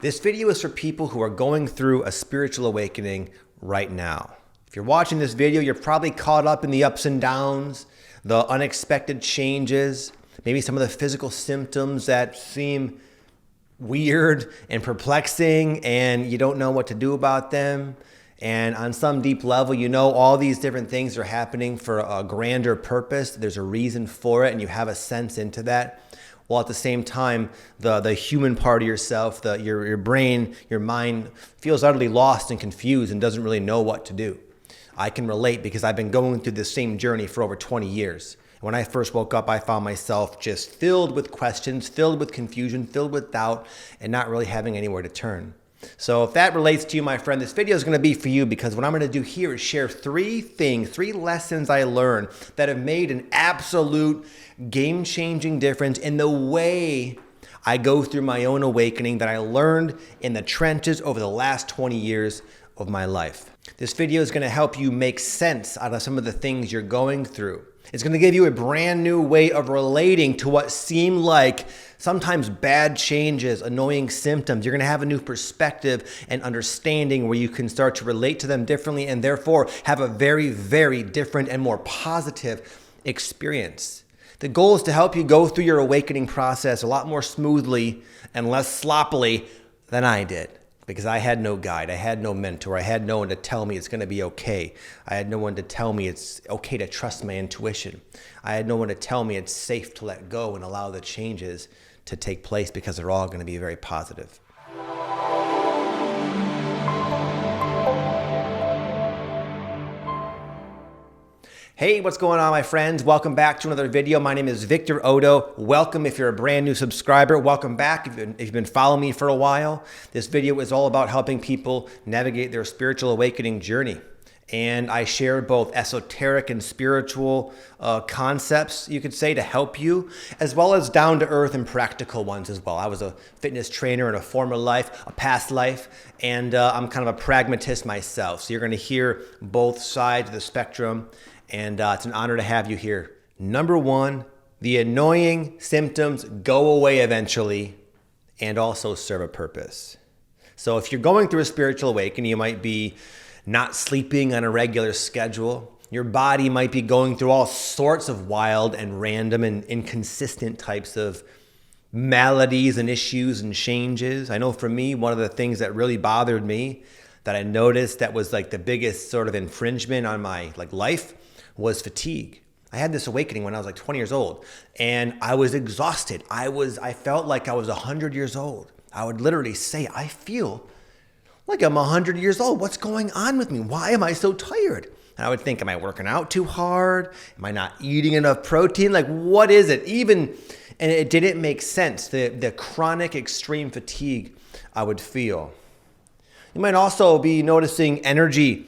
This video is for people who are going through a spiritual awakening right now. If you're watching this video, you're probably caught up in the ups and downs, the unexpected changes, maybe some of the physical symptoms that seem weird and perplexing and you don't know what to do about them. And on some deep level, you know all these different things are happening for a grander purpose. There's a reason for it and you have a sense into that. While at the same time, the human part of yourself, your brain, your mind feels utterly lost and confused and doesn't really know what to do. I can relate because I've been going through this same journey for over 20 years. When I first woke up, I found myself just filled with questions, filled with confusion, filled with doubt, and not really having anywhere to turn. So if that relates to you, my friend, this video is going to be for you because what I'm going to do here is share three lessons I learned that have made an absolute game-changing difference in the way I go through my own awakening that I learned in the trenches over the last 20 years of my life. This video is going to help you make sense out of some of the things you're going through. It's going to give you a brand new way of relating to what seem like sometimes bad changes, annoying symptoms. You're going to have a new perspective and understanding where you can start to relate to them differently and therefore have a very, very different and more positive experience. The goal is to help you go through your awakening process a lot more smoothly and less sloppily than I did. Because I had no guide, I had no mentor, I had no one to tell me it's going to be okay. I had no one to tell me it's okay to trust my intuition. I had no one to tell me it's safe to let go and allow the changes to take place because they're all going to be very positive. Hey, what's going on, my friends? Welcome back to another video. My name is Victor Oddo. Welcome if you're a brand new subscriber. Welcome back if you've been following me for a while. This video is all about helping people navigate their spiritual awakening journey. And I share both esoteric and spiritual concepts, you could say, to help you, as well as down-to-earth and practical ones as well. I was a fitness trainer in a former life, a past life, and I'm kind of a pragmatist myself. So you're going to hear both sides of the spectrum. And it's an honor to have you here. Number one, the annoying symptoms go away eventually and also serve a purpose. So if you're going through a spiritual awakening, you might be not sleeping on a regular schedule. Your body might be going through all sorts of wild and random and inconsistent types of maladies and issues and changes. I know for me, one of the things that really bothered me that I noticed that was like the biggest sort of infringement on my life was fatigue. I had this awakening when I was like 20 years old and I was exhausted. I felt like I was 100 years old. I would literally say, I feel like I'm 100 years old. What's going on with me? Why am I so tired? And I would think, am I working out too hard? Am I not eating enough protein? Like, what is it? And it didn't make sense. The chronic extreme fatigue I would feel. You might also be noticing energy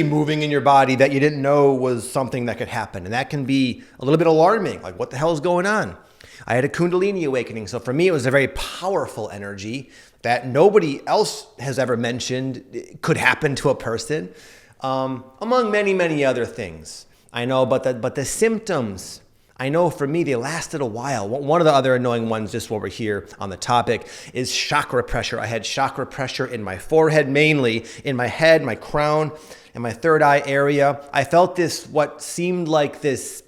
moving in your body that you didn't know was something that could happen. And that can be a little bit alarming. Like, what the hell is going on? I had a Kundalini awakening. So for me, it was a very powerful energy that nobody else has ever mentioned could happen to a person, among many, many other things. I know, but the symptoms, I know for me, they lasted a while. One of the other annoying ones, just while we're here on the topic, is chakra pressure. I had chakra pressure in my forehead, mainly in my head, my crown, and my third eye area. I felt this, what seemed like this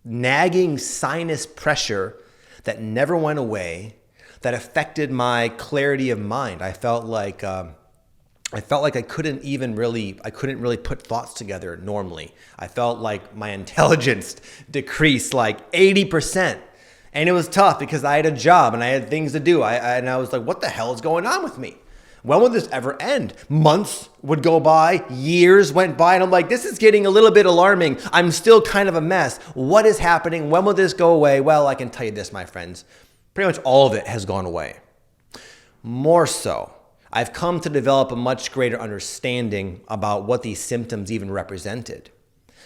nagging sinus pressure that never went away, that affected my clarity of mind. I felt like I couldn't really put thoughts together normally. I felt like my intelligence decreased like 80%. And it was tough because I had a job and I had things to do. And I was like, what the hell is going on with me? When will this ever end? Months would go by, years went by, and I'm like, this is getting a little bit alarming. I'm still kind of a mess. What is happening? When will this go away? Well, I can tell you this, my friends. Pretty much all of it has gone away. More so, I've come to develop a much greater understanding about what these symptoms even represented.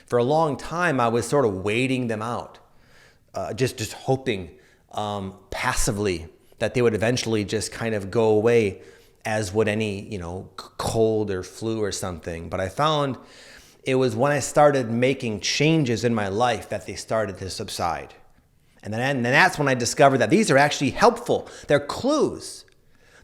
For a long time, I was sort of waiting them out, just hoping passively that they would eventually just kind of go away, as would any, cold or flu or something. But I found it was when I started making changes in my life that they started to subside. And then that's when I discovered that these are actually helpful. They're clues.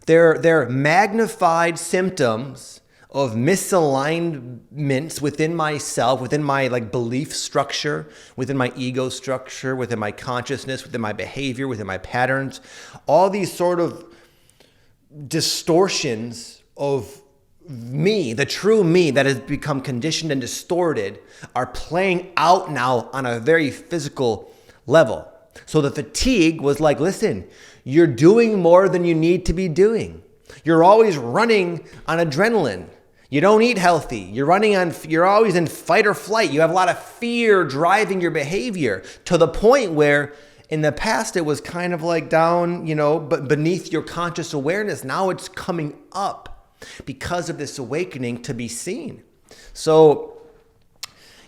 They're magnified symptoms of misalignments within myself, within my belief structure, within my ego structure, within my consciousness, within my behavior, within my patterns. All these sort of distortions of me, the true me that has become conditioned and distorted, are playing out now on a very physical level. So the fatigue was like, listen, you're doing more than you need to be doing. You're always running on adrenaline. You don't eat healthy. You're always in fight or flight. You have a lot of fear driving your behavior, to the point where in the past it was kind of like down, but beneath your conscious awareness. Now it's coming up because of this awakening to be seen. So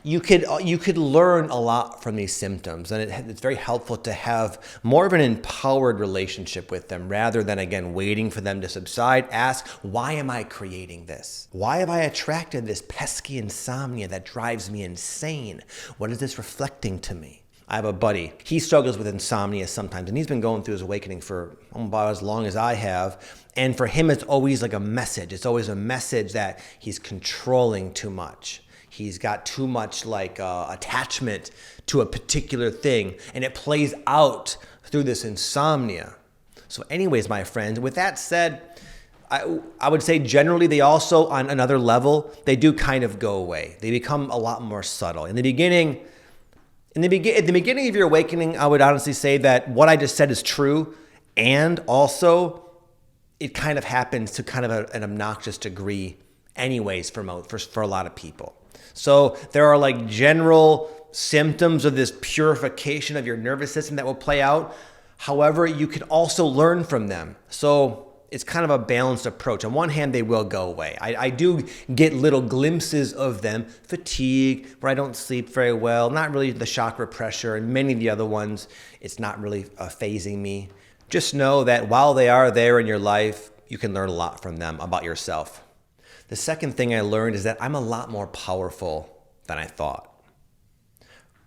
you could learn a lot from these symptoms, and it's very helpful to have more of an empowered relationship with them rather than, again, waiting for them to subside. Ask, why am I creating this? Why have I attracted this pesky insomnia that drives me insane? What is this reflecting to me? I have a buddy. He struggles with insomnia sometimes, and he's been going through his awakening for about as long as I have. And for him, it's always like a message. It's always a message that he's controlling too much. He's got too much attachment to a particular thing, and it plays out through this insomnia. So anyways, my friends, with that said, I would say generally they also, on another level, they do kind of go away. They become a lot more subtle. At the beginning of your awakening, I would honestly say that what I just said is true, and also it kind of happens to kind of an obnoxious degree anyways for a lot of people. So there are general symptoms of this purification of your nervous system that will play out. However, you can also learn from them. So it's kind of a balanced approach. On one hand, they will go away. I do get little glimpses of them. Fatigue, where I don't sleep very well, not really the chakra pressure, and many of the other ones, it's not really phasing me. Just know that while they are there in your life, you can learn a lot from them about yourself. The second thing I learned is that I'm a lot more powerful than I thought.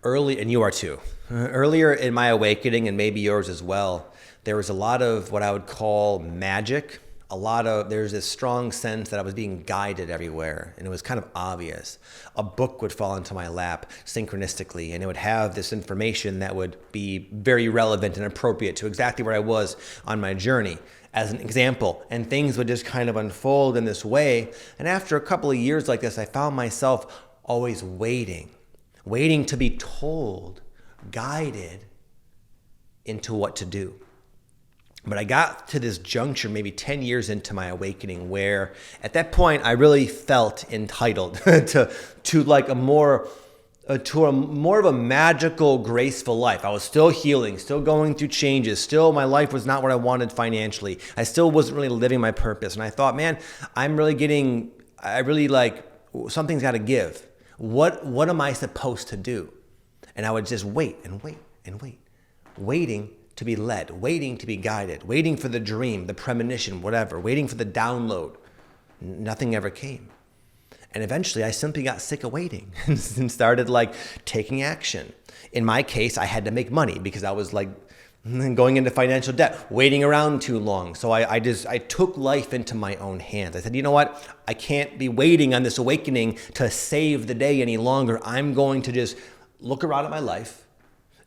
And you are too. Earlier in my awakening, and maybe yours as well, there was a lot of what I would call magic. There's this strong sense that I was being guided everywhere, and it was kind of obvious. A book would fall into my lap synchronistically, and it would have this information that would be very relevant and appropriate to exactly where I was on my journey, as an example. And things would just kind of unfold in this way. And after a couple of years like this, I found myself always waiting to be told, guided into what to do. But I got to this juncture maybe 10 years into my awakening where at that point I really felt entitled to more of a magical, graceful life. I was still healing, still going through changes. Still, my life was not what I wanted financially. I still wasn't really living my purpose. And I thought, man, something's got to give. What am I supposed to do? And I would just wait and wait and wait, waiting to be led, waiting to be guided, waiting for the dream, the premonition, whatever, waiting for the download. Nothing ever came. And eventually I simply got sick of waiting and started taking action. In my case, I had to make money because I was going into financial debt, waiting around too long. So I took life into my own hands. I said, you know what? I can't be waiting on this awakening to save the day any longer. I'm going to just look around at my life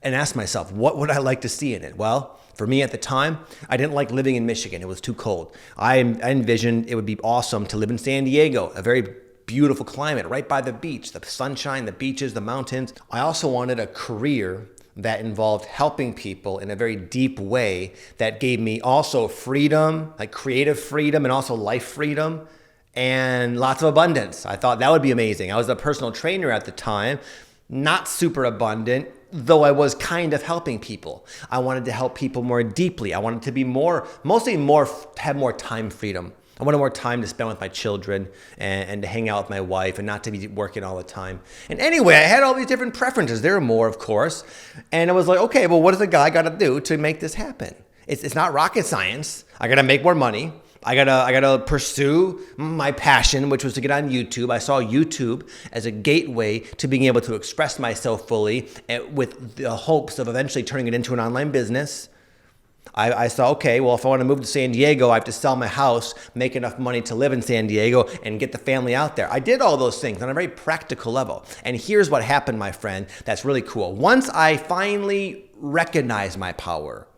and ask myself, what would I like to see in it? Well, for me at the time, I didn't like living in Michigan. It was too cold. I envisioned it would be awesome to live in San Diego, a very beautiful climate right by the beach, the sunshine, the beaches, the mountains. I also wanted a career that involved helping people in a very deep way that gave me also freedom, creative freedom, and also life freedom, and lots of abundance. I thought that would be amazing. I was a personal trainer at the time, not super abundant, though I was kind of helping people. I wanted to help people more deeply. I wanted to be have more time freedom. I wanted more time to spend with my children and to hang out with my wife and not to be working all the time. And anyway, I had all these different preferences. There are more, of course. And I was like, okay, well, what does a guy got to do to make this happen? It's not rocket science. I got to make more money. I gotta pursue my passion, which was to get on YouTube. I saw YouTube as a gateway to being able to express myself fully with the hopes of eventually turning it into an online business. I saw, okay, well, if I want to move to San Diego, I have to sell my house, make enough money to live in San Diego, and get the family out there. I did all those things on a very practical level. And here's what happened, my friend, that's really cool. Once I finally recognized my power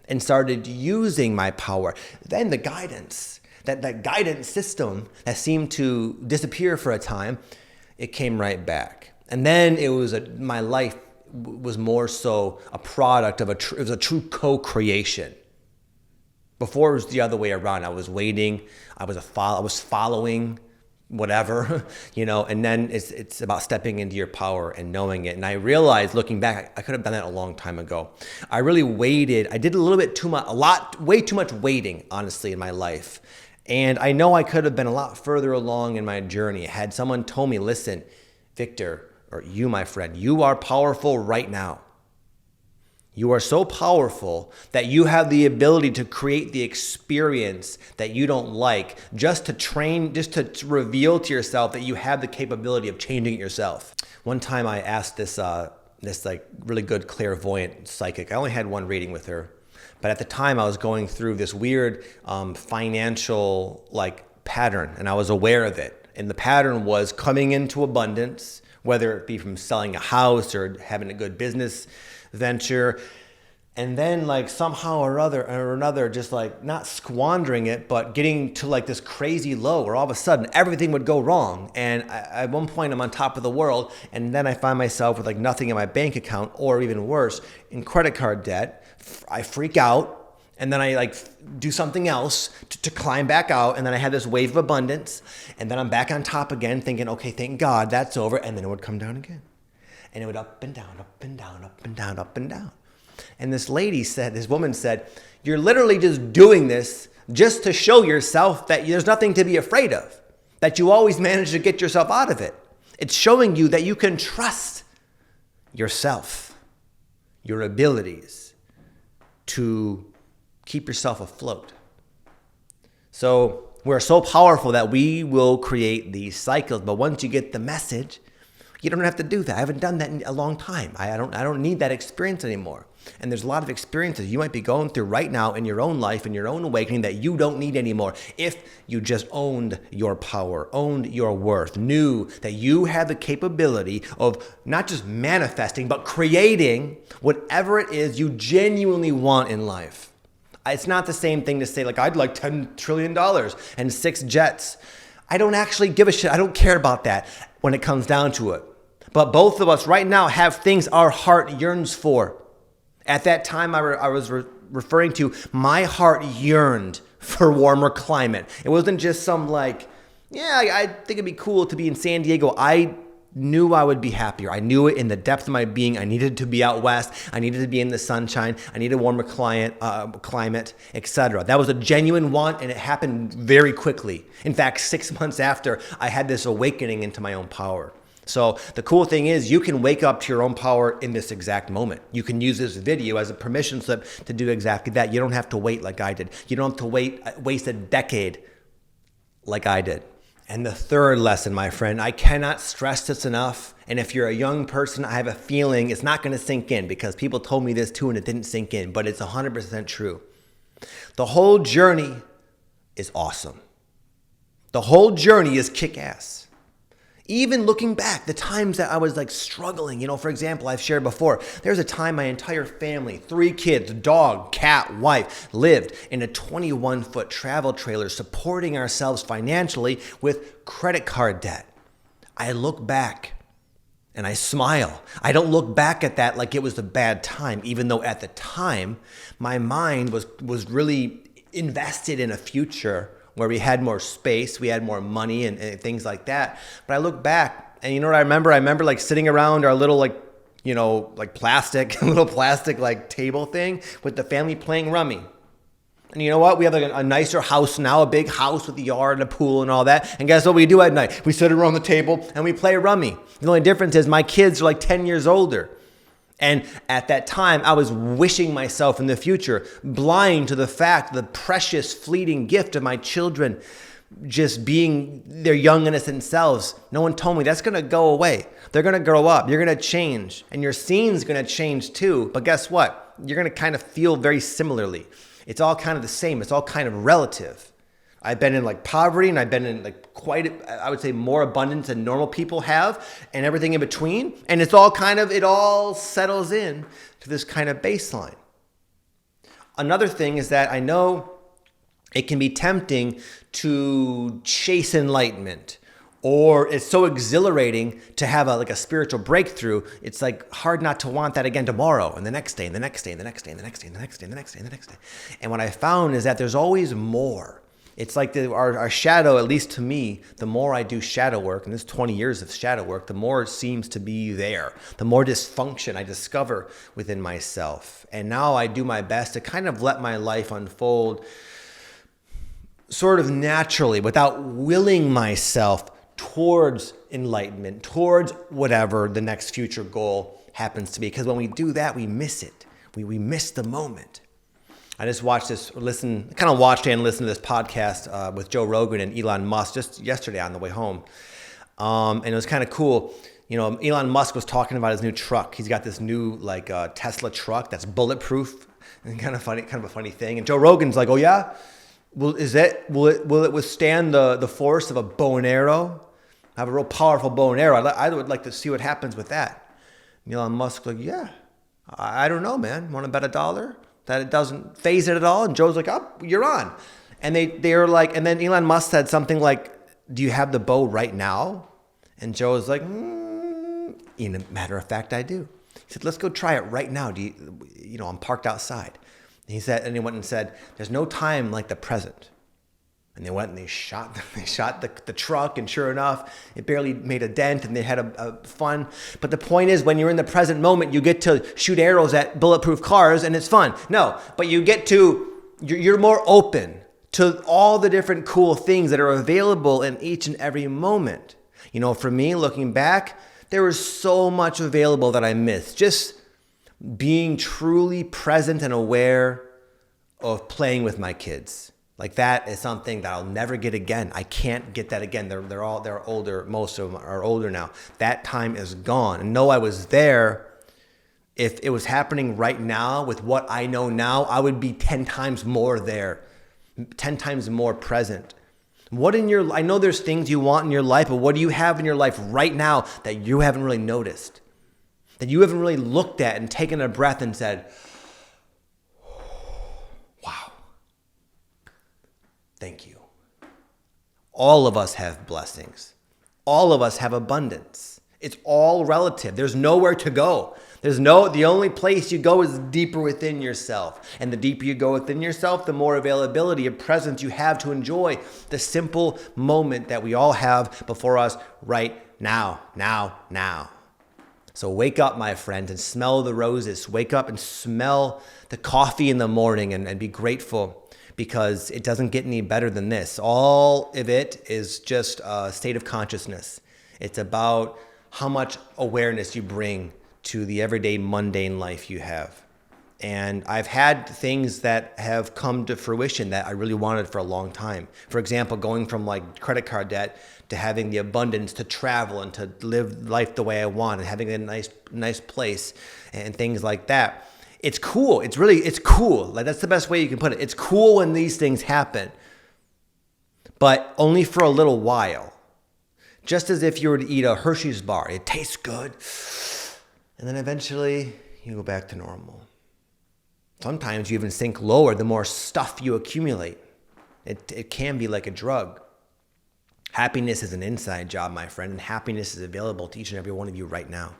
and started using my power, then the guidance, that guidance system that seemed to disappear for a time, it came right back. And then it was my life was more so a product of it was a true co-creation. Before it was the other way around. I was waiting, I was following whatever, and then it's about stepping into your power and knowing it. And I realized looking back, I could have done that a long time ago. I really waited. I did a little bit too much, way too much waiting, honestly, in my life. And I know I could have been a lot further along in my journey. Had someone told me, listen, Victor, or you, my friend, you are powerful right now. You are so powerful that you have the ability to create the experience that you don't like, just to reveal to yourself that you have the capability of changing it yourself. One time I asked this like really good clairvoyant psychic. I only had one reading with her, but at the time I was going through this weird financial pattern, and I was aware of it. And the pattern was coming into abundance, whether it be from selling a house or having a good business venture, and then somehow or another, just not squandering it, but getting to this crazy low where all of a sudden everything would go wrong. And at one point I'm on top of the world, and then I find myself with nothing in my bank account, or even worse, in credit card debt. I freak out. And then I do something else to climb back out. And then I had this wave of abundance. And then I'm back on top again thinking, okay, thank God that's over. And then it would come down again. And it would up and down, up and down, up and down, up and down. And this woman said, you're literally just doing this just to show yourself that there's nothing to be afraid of, that you always manage to get yourself out of it. It's showing you that you can trust yourself, your abilities to keep yourself afloat. So we're so powerful that we will create these cycles. But once you get the message, you don't have to do that. I haven't done that in a long time. I don't need that experience anymore. And there's a lot of experiences you might be going through right now in your own life, in your own awakening, that you don't need anymore. If you just owned your power, owned your worth, knew that you have the capability of not just manifesting, but creating whatever it is you genuinely want in life. It's not the same thing to say I'd like $10 trillion and 6 jets. I don't actually give a shit. I don't care about that when it comes down to it. But both of us right now have things our heart yearns for. At that time, I was referring to my heart yearned for warmer climate. It wasn't just some I think it'd be cool to be in San Diego. I knew I would be happier. I knew it in the depth of my being. I needed to be out west. I needed to be in the sunshine. I needed a warmer climate, etc. That was a genuine want, and it happened very quickly. In fact, 6 months after, I had this awakening into my own power. So the cool thing is you can wake up to your own power in this exact moment. You can use this video as a permission slip to do exactly that. You don't have to wait like I did. You don't have to waste a decade like I did. And the third lesson, my friend, I cannot stress this enough. And if you're a young person, I have a feeling it's not going to sink in, because people told me this too and it didn't sink in, but it's 100% true. The whole journey is awesome. The whole journey is kick-ass. Even looking back, the times that I was struggling, for example, I've shared before, there's a time my entire family, 3 kids, dog, cat, wife, lived in a 21-foot travel trailer, supporting ourselves financially with credit card debt. I look back and I smile. I don't look back at that like it was a bad time, even though at the time my mind was really invested in a future where we had more space, we had more money and things like that. But I look back, and you know what I remember? I remember sitting around our little plastic table thing with the family playing rummy. And you know what? We have a nicer house now, a big house with a yard and a pool and all that. And guess what we do at night? We sit around the table and we play rummy. The only difference is my kids are 10 years older. And at that time, I was wishing myself in the future, blind to the fact, the precious fleeting gift of my children, just being their young, innocent selves. No one told me that's going to go away. They're going to grow up. You're going to change. And your scene's going to change too. But guess what? You're going to kind of feel very similarly. It's all kind of the same. It's all kind of relative. I've been in like poverty, and I've been in like I would say more abundance than normal people have, and everything in between. And it's all kind of, it all settles in to this kind of baseline. Another thing is that I know it can be tempting to chase enlightenment, or it's so exhilarating to have like a spiritual breakthrough. It's like hard not to want that again tomorrow, and the next day, and the next day, and the next day, and the next day, and the next day, and the next day, and the next day. And what I found is that there's always more. It's like our shadow, at least to me, the more I do shadow work, and this 20 years of shadow work, the more it seems to be there. The more dysfunction I discover within myself. And now I do my best to kind of let my life unfold sort of naturally, without willing myself towards enlightenment, towards whatever the next future goal happens to be. Because when we do that, we miss it. We miss the moment. I just watched and listened to this podcast with Joe Rogan and Elon Musk just yesterday on the way home. And it was kind of cool. You know, Elon Musk was talking about his new truck. He's got this new Tesla truck that's bulletproof, and kind of a funny thing. And Joe Rogan's like, "Oh yeah, will it withstand the force of a bow and arrow? Have a real powerful bow and arrow. I would like to see what happens with that." And Elon Musk's like, "Yeah, I don't know, man. Want to bet $1 that it doesn't phase it at all?" And Joe's like, "Oh, you're on." And they're like, and then Elon Musk said something like, "Do you have the bow right now?" And Joe's like, "In a matter of fact, I do." He said, "Let's go try it right now. I'm parked outside." And he went and said, "There's no time like the present." And they went and they shot the truck, and sure enough, it barely made a dent, and they had a fun. But the point is, when you're in the present moment, you get to shoot arrows at bulletproof cars, and it's fun. No, but you're more open to all the different cool things that are available in each and every moment. You know, for me, looking back, there was so much available that I missed. Just being truly present and aware of playing with my kids. Like, that is something that I'll never get again. I can't get that again. They're older. Most of them are older now. That time is gone. And no, I was there. If it was happening right now with what I know now, I would be 10 times more there, 10 times more present. I know there's things you want in your life, but what do you have in your life right now that you haven't really noticed? That you haven't really looked at and taken a breath and said, "Wow. Thank you." All of us have blessings. All of us have abundance. It's all relative. There's nowhere to go. The only place you go is deeper within yourself. And the deeper you go within yourself, the more availability of presence you have to enjoy the simple moment that we all have before us right now. So wake up, my friends, and smell the roses. Wake up and smell the coffee in the morning, and be grateful, because it doesn't get any better than this. All of it is just a state of consciousness. It's about how much awareness you bring to the everyday mundane life you have. And I've had things that have come to fruition that I really wanted for a long time. For example, going from like credit card debt to having the abundance to travel and to live life the way I want, and having a nice place and things like that. It's cool. It's cool. Like, that's the best way you can put it. It's cool when these things happen, but only for a little while. Just as if you were to eat a Hershey's bar. It tastes good, and then eventually you go back to normal. Sometimes you even sink lower the more stuff you accumulate. It can be like a drug. Happiness is an inside job, my friend, and happiness is available to each and every one of you right now.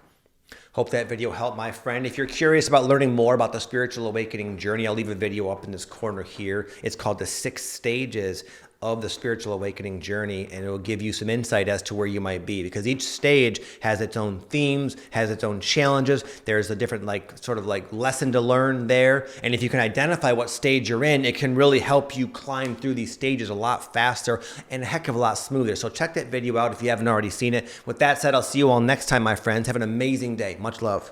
Hope that video helped, my friend. If you're curious about learning more about the spiritual awakening journey, I'll leave a video up in this corner here. It's called The 6 Stages of the Spiritual Awakening Journey, and it will give you some insight as to where you might be, because each stage has its own themes, has its own challenges. There's a different sort of lesson to learn there, and if you can identify what stage you're in, it can really help you climb through these stages a lot faster and a heck of a lot smoother. So check that video out if you haven't already seen it. With that said, I'll see you all next time, my friends. Have an amazing day. Much love.